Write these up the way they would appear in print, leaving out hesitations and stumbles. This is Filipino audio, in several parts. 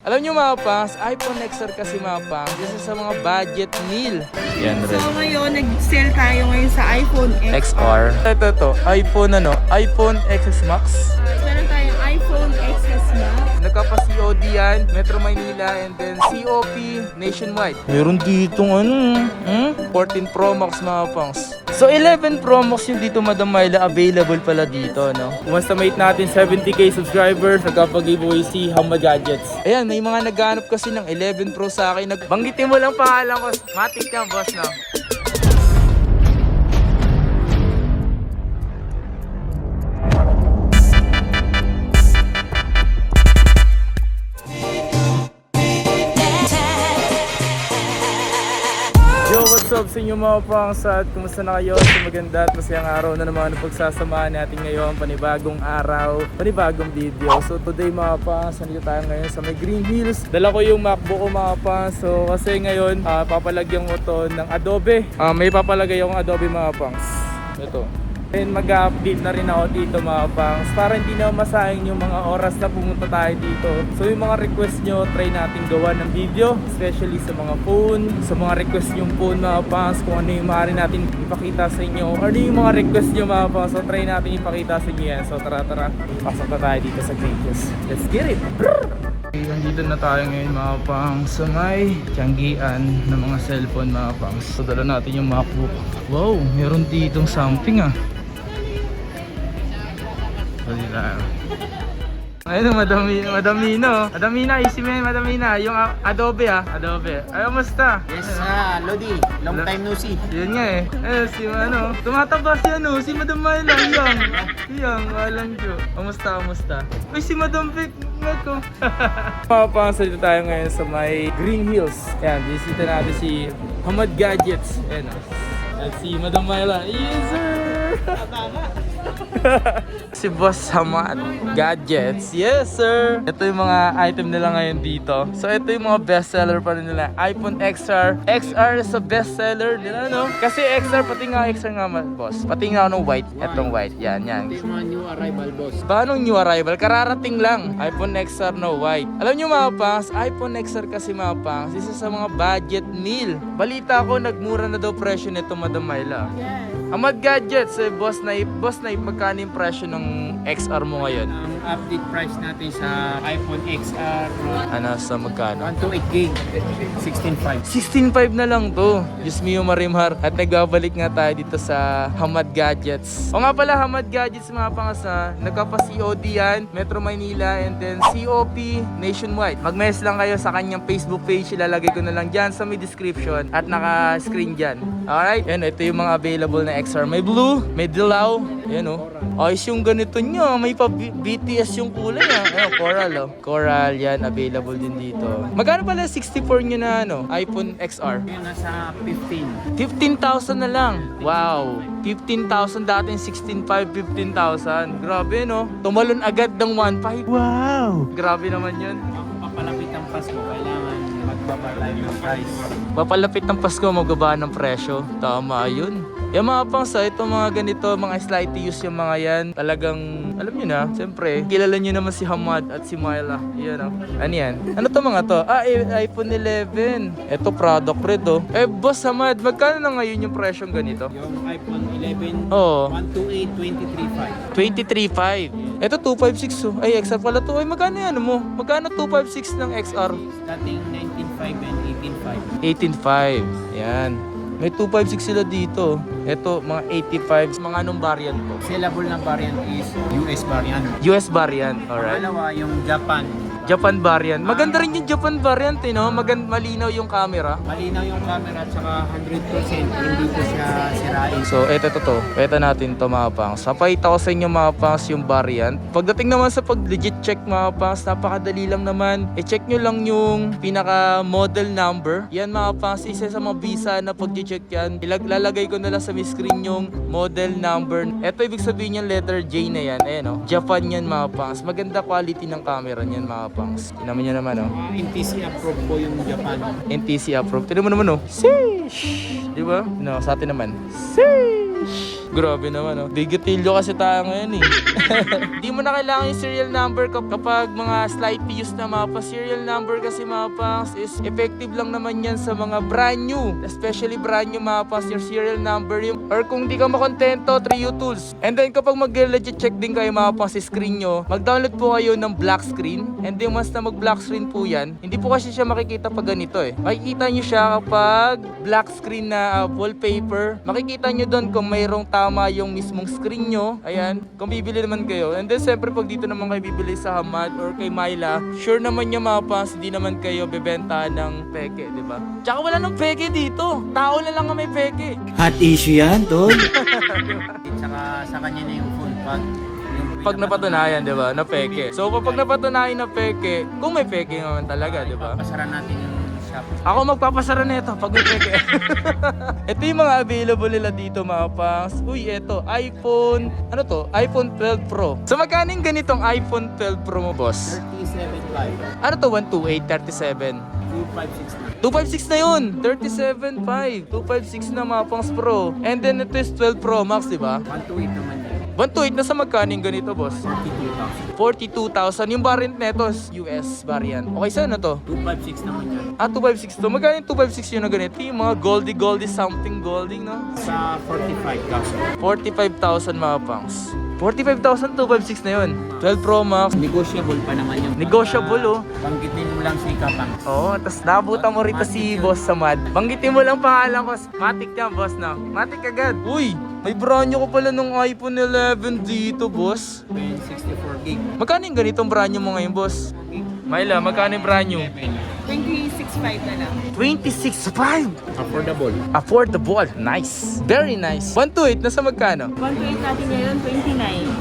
Alam nyo mga pangs, iPhone XR kasi mga pangs, isa sa mga budget meal. Yan rin. So ngayon, nag-sell tayo ngayon sa iPhone XR. Ito, iPhone iPhone XS Max. Meron tayong iPhone XS Max. Nagkapa-COD yan, Metro Manila, and then COP nationwide. Meron ditong 14 Pro Max mga pangs. So 11 Pro Max yung dito Madam Myla, available pala dito, no? Once-mate natin 70k subscribers, nagkapag-giveaway si Hama Gadgets. Ayan, may mga naghahanap kasi ng 11 Pro sa akin. Banggitin mo lang pangalan ko. Matik na, boss, no? Yo, what's up sa inyo mga pangsat? Kumusta na kayo? So maganda at masayang araw na naman ang pagsasamahan natin ngayon. Panibagong araw, panibagong video. So today mga pangs, nandito tayo ngayon sa may Green Hills. Dala ko yung MacBook ko mga pangs. So kasi ngayon, papalagyan ko to ng Adobe. May papalagay akong Adobe mga pangs. Ito. And mag-update na rin ako dito mga pangs para hindi na masayang yung mga oras na pumunta tayo dito. So yung mga request nyo, try natin gawa ng video, especially sa mga phone, sa mga request yung phone mga pangs, kung ano yung maaari natin ipakita sa inyo, or ano yung mga request nyo mga pangs. So try natin ipakita sa inyo yan. So tara, pasok na tayo dito sa Green Hills. Let's get it! Nandito na tayo ngayon mga pangs sa may tiyanggian ng mga cellphone mga pangs. So dala natin yung MacBook. Wow, meron ditong something Ayun, Madamina, isimen, Madamina, yung Adobe Adobe. Ay, kamusta? Yes, Lodi. Long time no see. Yun nga si tumataba si Madam Myla, yung walang jo. Kamusta? Uy, si Madam Vic, ko. Mapapansin tayo ngayon sa may Green Hills. Yan, bisita natin si Hamad Gadgets. Ayan, at si Madam Myla. Yes, sir! Si Boss Hamad Gadgets. Yes, sir! Ito yung mga item nila ngayon dito. So, ito yung mga bestseller pa rin nila. iPhone XR. XR is a bestseller nila, no? Kasi XR, pati nga boss. Pati nga ng white. Etong white. Yan. Ito yung mga new arrival, boss. Paano new arrival? Kararating lang. iPhone XR no white. Alam nyo mga pangs, iPhone XR kasi mga pangs, isa sa mga budget meal. Balita ko, nagmura na daw presyo nito, Madam Myla. Yes. Hamad Gadgets, boss na magkano yung presyo ng XR mo ngayon? Ang update price natin sa iPhone XR, Ano, sa magkano? 128 gig, 16.5. 16.5 na lang to. Diyos mio marimhar. At nagbabalik nga tayo dito sa Hamad Gadgets. O nga pala, Hamad Gadgets mga pangas nagkapa-COD yan, Metro Manila, and then COP nationwide. Mag-mess lang kayo sa kanyang Facebook page. Ilalagay ko na lang dyan sa may description at naka-screen dyan. Alright? Yan, ito yung mga available na XR. May blue, may dilaw. Yan ayos yung ganito nyo. May pa BTS yung kulay Ayun, Coral Coral yan, available din dito. Magkano pala 64 nyo na iPhone XR? Yun, nasa 15. 15,000 na lang. Wow. 15,000 dati 16,500, 15,000. Grabe Tumalon agad ng 1,500. Wow. Grabe naman yun. Papalapit ang Pasko, kailangan magbaba tayo ng price. Papalapit ng Pasko, magbaba ng presyo. Tama yun. Yung mga pangsa, itong mga ganito, mga slightly use yung mga yan. Talagang, alam nyo na, siyempre, kilala nyo naman si Hamad at si Myla. Yan Ano yan? Ano to mga to? iPhone 11. Ito, product red Boss Hamad, magkano na ngayon yung presyong ganito? Yung iPhone 11, Oo. 128, 23.5. 23.5. Ito 256 Ay, XR pala to. Ay, magkano yan mo? Magkano 256 ng XR? Dating 19.5 and 18.5. 18.5. Yan. May 256 sila dito. Ito, mga 85. Mga anong variant po? Sellable na variant is US variant. US variant. Alright. Pangalawa, yung Japan. Japan variant. Maganda rin yung Japan variant malinaw yung camera. Malinaw yung camera at saka 100% hindi ko siya sirain. So, ito. Ito natin to mga pangs. Papakita ko sa inyo mga pangs yung variant. Pagdating naman sa pag-legit check mga pangs, napakadali lang naman. I-check nyo lang yung pinaka model number. Yan mga pangs, isa sa mga visa na pag-check yan. Lalagay ko na lang sa screen yung model number. Ito ibig sabihin yung letter J na yan. Ayan Japan yan mga pangs. Maganda quality ng camera niyan mga pangs. Tinaman nyo naman NTC approved po yung Japan. NTC approved. Tignan mo naman Sheesh! Diba? Sa atin naman. Sheesh! Grabe naman, oh. Bigotilyo kasi tayo ngayon, eh. Di mo na kailangan yung serial number kapag mga slightly used na mapa. Serial number kasi mapas is effective lang naman yan sa mga brand new. Especially brand new mapas, your serial number yung, or kung di ka makontento, Trio Tools. And then kapag mag-legit check din kayo mapas sa screen nyo, mag-download po kayo ng black screen. And then once na mag-black screen po yan, hindi po kasi siya makikita pag ganito, eh. Makikita nyo siya kapag black screen na wallpaper. Makikita nyo doon kung mayroong tama yung mismong screen nyo. Ayan, kung bibili naman kayo. And then siyempre pag dito naman kayo bibili sa Hamad or kay Myla, sure naman yung mapas, hindi naman kayo bebenta ng peke, di ba? Tsaka wala nang peke dito. Tao na lang ang may peke. Hot issue yan, tol. Tsaka sa kanya na yung full pag. Pag napatunayan, di ba, na peke. So kapag napatunayan na peke, kung may peke naman talaga, di ba? Pasara natin yung shop. Ako magpapasara nito pag may peke. Ito yung mga available nila dito, mga pangs. Uy, eto, iPhone, ano to? iPhone 12 Pro. So magkano yung ganitong iPhone 12 Pro mo, boss? 37.5. Ano to? 128, 37? 256 na. 256 na yun! 37.5. 256 na, mga pangs Pro. And then ito is 12 Pro Max, di ba? 128 naman yun. 128 na sa magkano yung ganito, boss? 42,000. 42,000. Yung variant neto, US variant. Okay, saan na to? 256 naman yun. 256 to. Magkano yung 256 yun na ganito? Yung mga goldie something golding, no? Sa 45,000. 45,000, mga pangs. 45,000, 256 na yun. 12 Pro Max. Negotiable pa naman yung Negotiable, oh. Banggitin mo lang si Kapang. Oo, tapos nabutan mo rito si Boss Samad. Banggitin mo lang pangalan ko. Matic yan, boss, na. Matic agad. Uy, may brand new ko pala ng iPhone 11 dito, boss. 64 gig. Magkano yung ganitong brand new mo ngayon, boss? Myla, magkano yung brand new? 26.5 na lang. 26.5! Affordable. Affordable. Nice. Very nice. 128, nasa magkano? 128 natin ngayon,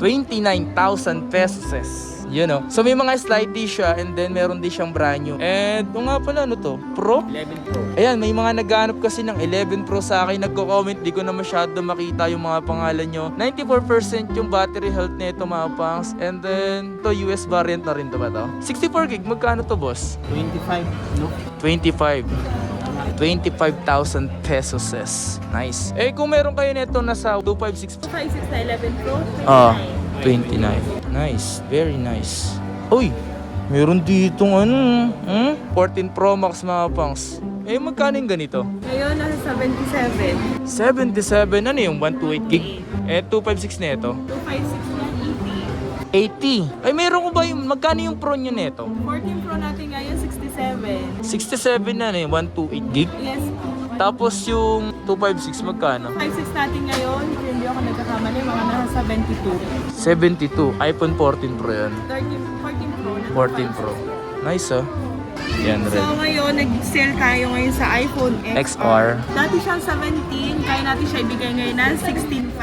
29. 29,000 pesos. You know. So may mga slightly siya and then meron din siyang brand new. And ito nga pala, ano to? Pro? 11 Pro. Ayan, may mga naghanap kasi ng 11 Pro sa akin. Nagko-comment, di ko na masyado makita yung mga pangalan nyo. 94% yung battery health nito, mga pangs. And then, to US variant na rin to ba to? 64 gig, magkano to, boss? 25, no? 25. 25,000 pesos. Nice. Eh, kung meron kayo nito nasa 256. 256 na 11 Pro, 29. Ah, 29. Nice. Very nice. Uy, meron ditong ano, 14 Pro Max, mga pangs. Eh, magkano yung ganito? Ngayon, nasa 77. 77, ano yung 128 gig? Eh, 256 na ito. 256 na 80. Ay, meron ko ba yung, magkano yung Pro nyo neto? 14 Pro natin ngayon, 67. 67 na, ano yung 128 gig? Yes. Tapos yung 256, magkano? 56 natin ngayon, kung hindi ako nagkakamali, mga nasa 72. 72. iPhone 14 Pro yan. 14 Pro. 14 Pro. Nice, ah. Yan So rin. ngayon, nag-sale tayo ngayon sa iPhone XR. XR. Dati siyang 17, kaya natin siya ibigay ngayon na 16.5.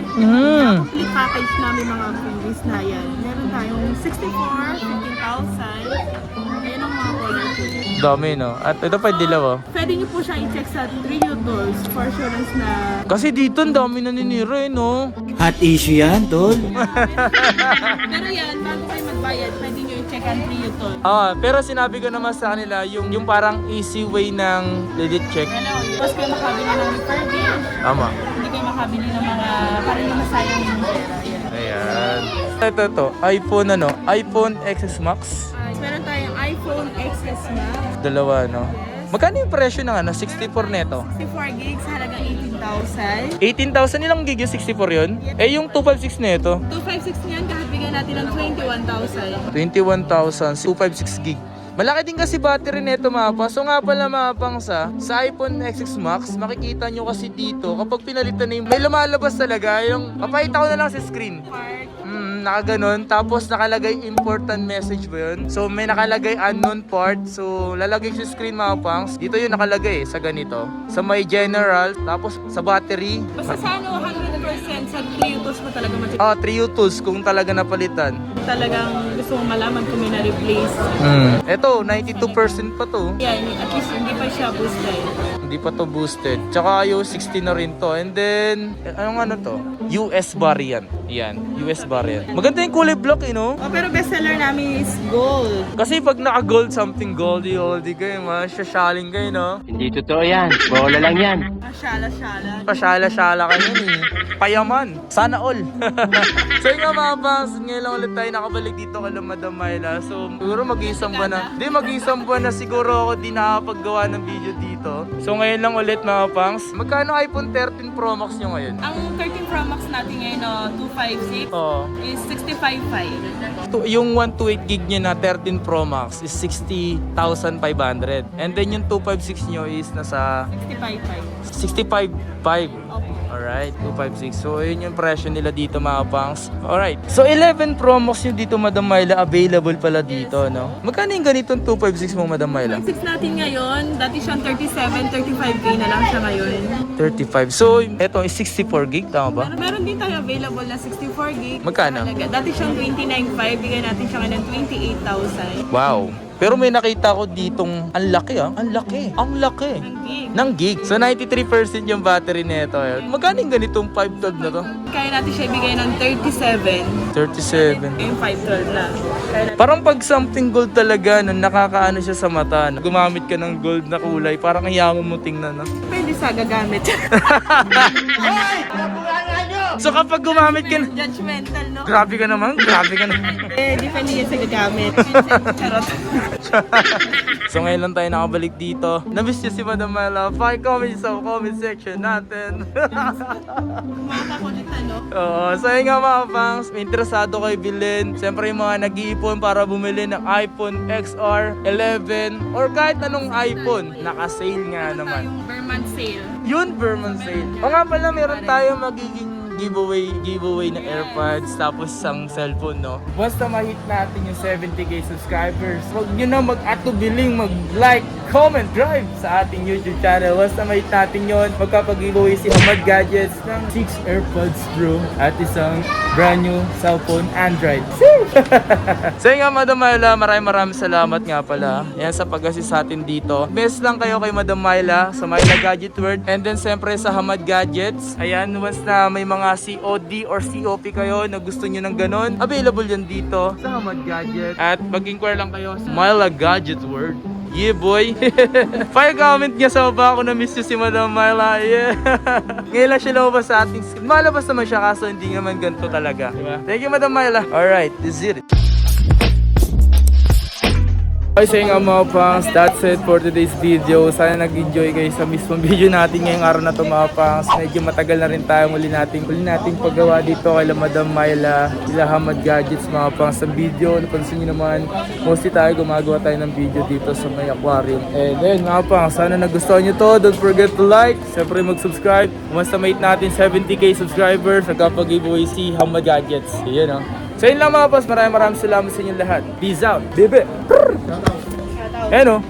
Complete package namin mga freebies na yan. Meron tayong 64, 15,000. Ayan ang mga color po. Dami, no? At ito pa dilaw, oh. Pwede niyo po siyang i-check sa Trio Tools for assurance na Kasi dito, ang dami naninira, eh, no? Hot issue yan, tol. pero yan, bago kayo magbayad, pwede niyo i-check ang Trio Tools. Pero sinabi ko naman sa kanila, yung parang easy way ng legit check. Ano, tapos kayo makabili ng refurbish, Tama. hindi kayo makabili ng mga, para hindi masayang yung pera. Yan. Ayan. Ito, iPhone, ano? iPhone XS Max. Meron tayong iPhone XS Max. Dalawa, no? Magkano yung presyo ng ano? 64 neto? 64 gigs, halagang 18,000. 18,000 nilang gig yung 64 yun? Eh, yung 256 neto? 256 niyan, kahit bigyan natin ng 21,000. 21,000, 256 gig. Malaki din kasi battery neto, mapa. So nga pala, mapang sa iPhone XS Max, makikita nyo kasi dito, kapag pinalitan na yung, may lumalabas talaga yung, papakita ko na lang sa screen. Part. Nakaganon, tapos nakalagay important message ba yun? So may nakalagay unknown part, so lalagay sa screen, mga pangs. Dito yun nakalagay, sa ganito. Sa may general, tapos sa battery. Basta sa ano, 100% sa 3 mo talaga matipid. 3 U-tools kung talaga napalitan. Talagang gusto mong malaman kung may na-replace. Ito, 92% pa to. Yan, at least hindi pa siya boosted. Hindi pa to boosted. Tsaka iOS 16 na rin to. And then, anong ano to? US variant. Yan, US variant. Maganda yung kulay block, no? Oh, pero bestseller namin is gold. Kasi pag naka-gold, something goldie kayo, masasyaling kayo, no? Hindi totoo yan. Bola lang yan. Masyala-syala. Pasyala-syala ka yun eh. Payaman. Sana all. So yun nga mga bangs, ngayon lang ulit tayo nakabalik dito kay Madam Myla. So siguro mag-iisang buwan na. Di, mag-iisang buwan na siguro ako di nakapaggawa ng video dito. So ngayon lang ulit mga bangs. Magkano iPhone 13 Pro Max nyo ngayon? Ang 13 Pro Max natin ngayon, 256, Oo. is 65.5. Yung 128 gig nyo na 13 Pro Max is 60,500. And then yung 256 nyo is nasa 65.5. 65.5. Opo. Alright, 256. So, yun yung presyo nila dito mga pangs. Alright. So, 11 Pro Max yung dito, Madam Myla. Available pala dito, no? Magkano yung ganitong 256 mo, Madam Myla? 6 natin ngayon, dati siyang 37, 35k na lang siya ngayon. 35. So, eto is 64 gig, tama ba? Meron din tayo available na 64 gig. Magkano? Dati siyang 29.5, bigyan natin siya ngayon ng 28,000. Wow. Pero may nakita ko ditong, ang laki ah. Ang laki. Ang laki. Ang gig. Ng gig. So, 93% yung battery nito. Magkano yung ganitong 512 na to? Kaya natin siya ibigay ng 37. 37. Yung 512 na. Kaya natin, Parang pag something gold talaga, no, nakakaano siya sa mata. No? Gumamit ka ng gold na kulay, parang ang yaman mo tingnan. No? pwede sa gagamit. So kapag gumamit ka na... Judgmental, no? Grabe ka naman, grabe ka naman. Depende yan sa gagamit. Charot. So ngayon lang tayo nakabalik dito. Namiss niyo si Madam Myla. Paki-comment sa comment section natin. Makakulit, ano? Oo, so yun nga mga pangs, may interesado kayo bilhin. Siyempre yung mga nag-iipon para bumili ng iPhone XR 11 or kahit anong iPhone, naka-sale nga naman. Yung Vermont sale. Yun, Vermont sale. O nga pala, meron tayo magiging giveaway na AirPods tapos isang cellphone, no? Basta ma-hit natin yung 70k subscribers, huwag nyo na mag-atubiling mag-like, comment, drive sa ating YouTube channel. Basta ma-hit natin yun, magkapag-giveaway si Hamad Gadgets ng 6 AirPods Pro at isang brand new cellphone Android. So yun nga, Madam Myla, maraming salamat nga pala. Yan sa pag-assist sa atin dito. Best lang kayo kay Madam Myla sa Myla Gadget World, and then siyempre sa Hamad Gadgets. Ayan, once na may mga COD or COP kayo na gusto nyo ng ganon, available yan dito sa Hamad Gadget. At mag-inquire lang kayo sa Myla Gadget World. Yeah, boy. Fire comment niya sa baba ako na miss nyo si Madam Myla. Yeah. Ngayon lang siya lumabas sa ating screen. Malabas naman siya kaso hindi naman ganito talaga. Diba? Thank you, Madam Myla. Alright, this is it. Okay, so yun nga mga pangs, that's it for today's video. Sana nag-enjoy kayo sa mismong video natin ngayong araw na ito mga pangs. Medyo matagal na rin tayo muli nating paggawa dito kay Madam Myla, sila Hamad Gadgets mga pangs. Sa video, napansin nyo naman, mostly tayo gumagawa tayo ng video dito sa may aquarium. And then mga pangs, sana nagustuhan nyo to. Don't forget to like, siyempre mag-subscribe. Once na mate natin 70k subscribers, nagkapag-giveaway si Hamad Gadgets. Yan o. So yun lang mga pangs, maraming salamat sa inyo lahat. Peace out. Bibi! Ano?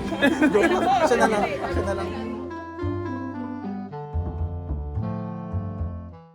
Siya na lang.